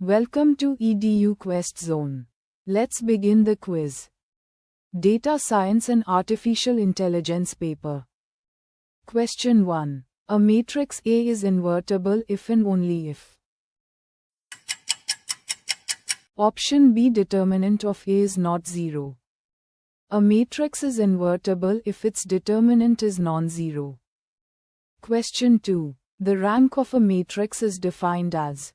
Welcome to EDU Quest Zone. Let's begin the quiz. Data Science and Artificial Intelligence paper. Question 1. A matrix A is invertible if and only if. Option B. Determinant of A is not 0. A matrix is invertible if its determinant is non-zero. Question 2. The rank of a matrix is defined as.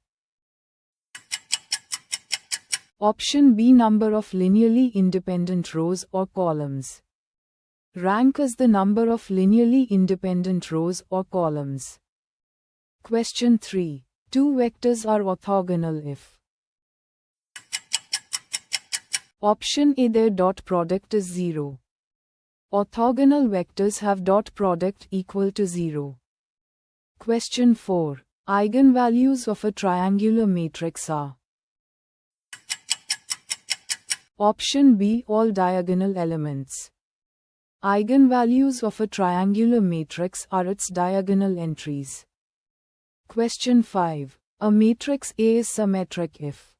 Option B. Number of linearly independent rows or columns. Rank is the number of linearly independent rows or columns. Question 3. Two vectors are orthogonal if. Option A. Their dot product is 0. Orthogonal vectors have dot product equal to 0. Question 4. Eigenvalues of a triangular matrix are. Option B. All diagonal elements. Eigenvalues of a triangular matrix are its diagonal entries. Question 5. A matrix A is symmetric if.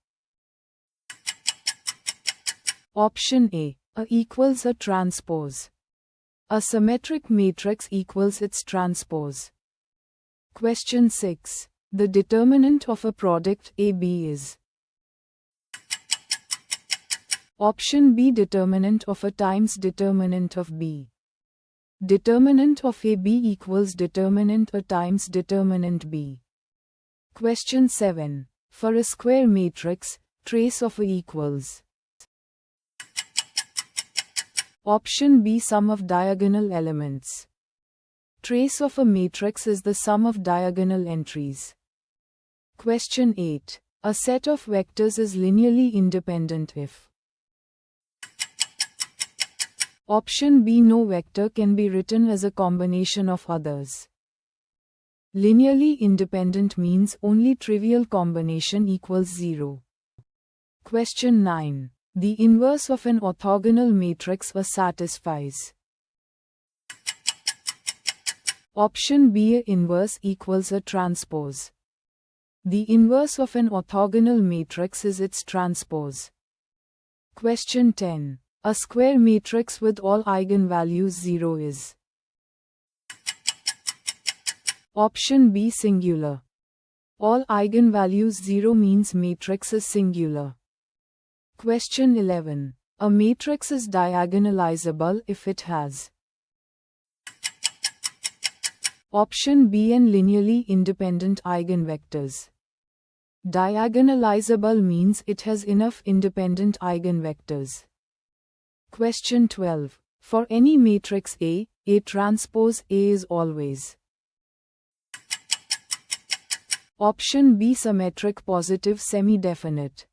Option A. A equals a transpose. A symmetric matrix equals its transpose. Question 6. The determinant of a product AB is. Option B. Determinant of A times determinant of B. Determinant of AB equals determinant A times determinant B. Question 7. For a square matrix, trace of A equals. Option B. Sum of diagonal elements. Trace of a matrix is the sum of diagonal entries. Question 8. A set of vectors is linearly independent if. Option B. No vector can be written as a combination of others. Linearly independent means only trivial combination equals 0. Question 9. The inverse of an orthogonal matrix A satisfies. Option B. A inverse equals a transpose. The inverse of an orthogonal matrix is its transpose. Question 10. A square matrix with all eigenvalues 0 is. Option B. Singular. All eigenvalues 0 means matrix is singular. Question 11. A matrix is diagonalizable if it has. Option B. N linearly independent eigenvectors. Diagonalizable means it has enough independent eigenvectors. Question 12. For any matrix A, A transpose A is always. Option B. Symmetric positive semi-definite.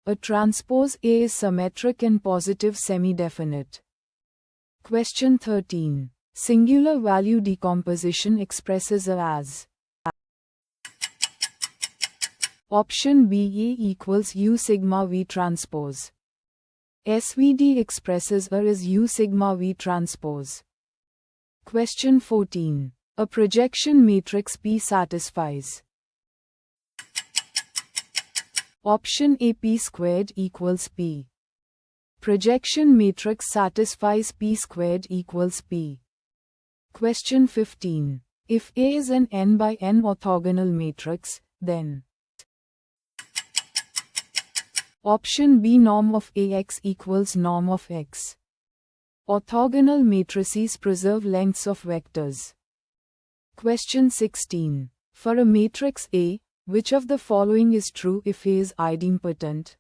A transpose A is symmetric and positive semi-definite. Question 13. Singular value decomposition expresses A as. Option B. A equals U sigma V transpose. SVD expresses A as U sigma V transpose. Question 14. A projection matrix P satisfies. Option A. P squared equals P. Projection matrix satisfies P squared equals P. Question 15. If A is an n by n orthogonal matrix, then. Option B. Norm of AX equals norm of X. Orthogonal matrices preserve lengths of vectors. Question 16. For a matrix A, which of the following is true if A is idempotent?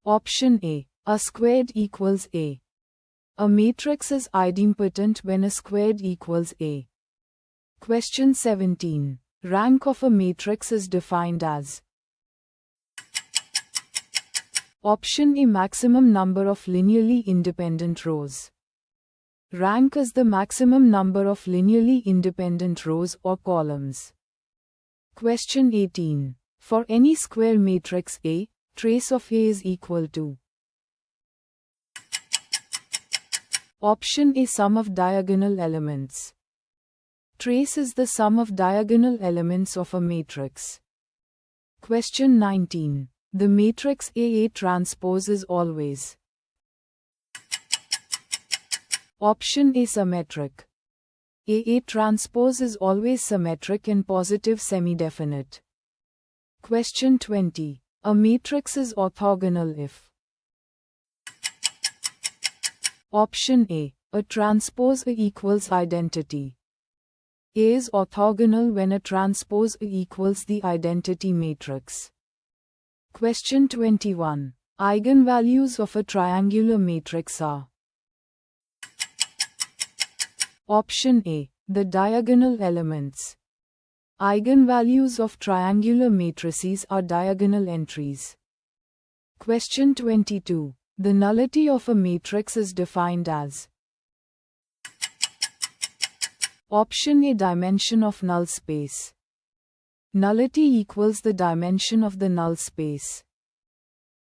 Option A. A squared equals A. A matrix is idempotent when A squared equals A. Question 17. Rank of a matrix is defined as. Option A. Maximum number of linearly independent rows. Rank is the maximum number of linearly independent rows or columns. Question 18. For any square matrix A, trace of A is equal to. Option A. Sum of diagonal elements. Trace is the sum of diagonal elements of a matrix. Question 19. The matrix AA transpose is always Option A symmetric. AA transpose is always symmetric and positive semi-definite. Question 20. A matrix is orthogonal if Option A. A transpose A equals identity. A is orthogonal when a transpose A equals the identity matrix. Question 21. Eigenvalues of a triangular matrix are Option A. The diagonal elements. Eigenvalues of triangular matrices are diagonal entries. Question 22. The nullity of a matrix is defined as Option A. Dimension of null space. Nullity equals the dimension of the null space.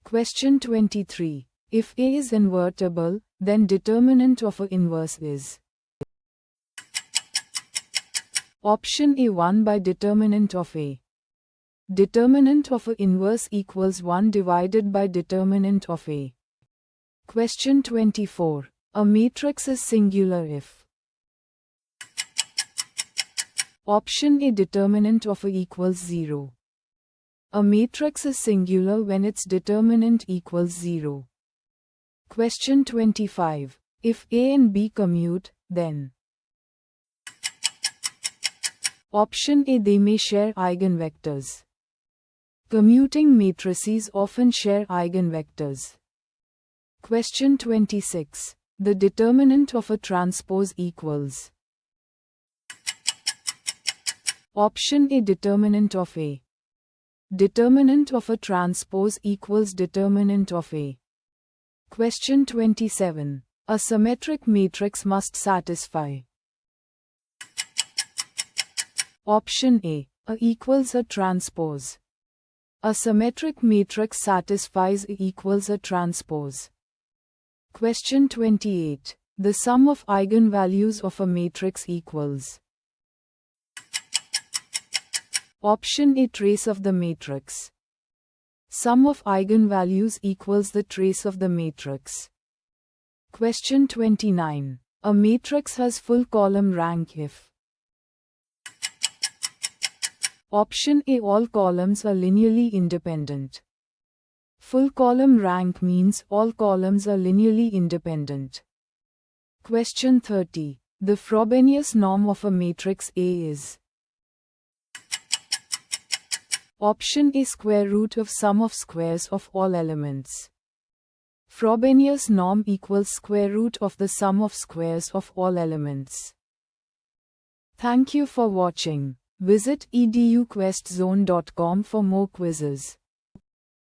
Question 23. If A is invertible, then determinant of A inverse is Option A. 1 by determinant of A. Determinant of A inverse equals 1 divided by determinant of A. Question 24. A matrix is singular if Option A. Determinant of A equals 0. A matrix is singular when its determinant equals 0. Question 25. If A and B commute, then Option A. They may share eigenvectors. Commuting matrices often share eigenvectors. Question 26. The determinant of a transpose equals Option A. Determinant of A. Determinant of a transpose equals determinant of A. Question 27. A symmetric matrix must satisfy Option A. A equals a transpose. A symmetric matrix satisfies A equals a transpose. Question 28. The sum of eigenvalues of a matrix equals Option A. Trace of the matrix. Sum of eigenvalues equals the trace of the matrix. Question 29. A matrix has full column rank if Option A. All columns are linearly independent. Full column rank means all columns are linearly independent. Question 30. The Frobenius norm of a matrix A is Option A. Square root of sum of squares of all elements. Frobenius norm equals square root of the sum of squares of all elements. Thank you for watching. Visit eduquestzone.com for more quizzes.